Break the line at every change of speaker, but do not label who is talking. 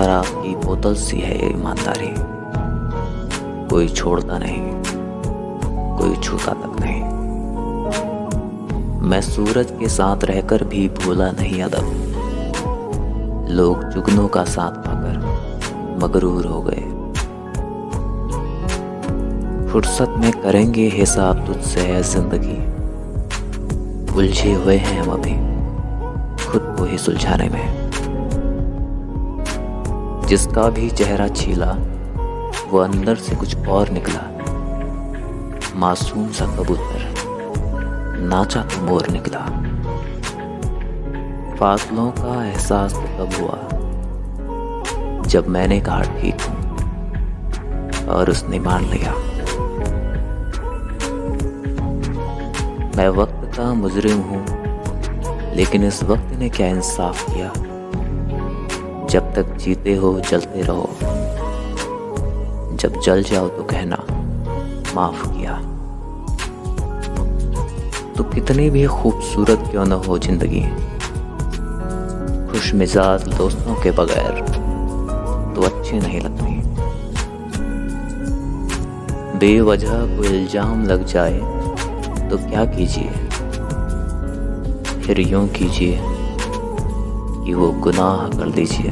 शराब की बोतल सी है ये ईमानदारी, कोई छोड़ता नहीं, कोई छूता तक नहीं। मैं सूरज के साथ रहकर भी भूला नहीं अदब, लोग जुगनों का साथ पाकर मगरूर हो गए। फुर्सत में करेंगे हिसाब तुझसे है जिंदगी, उलझे हुए हैं हम अभी खुद को ही सुलझाने में। जिसका भी चेहरा छीला वो अंदर से कुछ और निकला, मासूम सा कबूतर नाचा तो मोर निकला। फासलों का एहसास तो तब हुआ जब मैंने कहा ठीक हूं और उसने मान लिया। मैं वक्त का मुजरिम हूं, लेकिन इस वक्त ने क्या इंसाफ किया। जब तक जीते हो जलते रहो, जब जल जाओ तो कहना माफ किया। तो कितनी भी खूबसूरत क्यों न हो जिंदगी, खुश मिजाज दोस्तों के बगैर तो अच्छी नहीं लगती। बेवजह कोई इल्जाम लग जाए तो क्या कीजिए, फिर यूं कीजिए कि वो गुनाह कर दीजिए।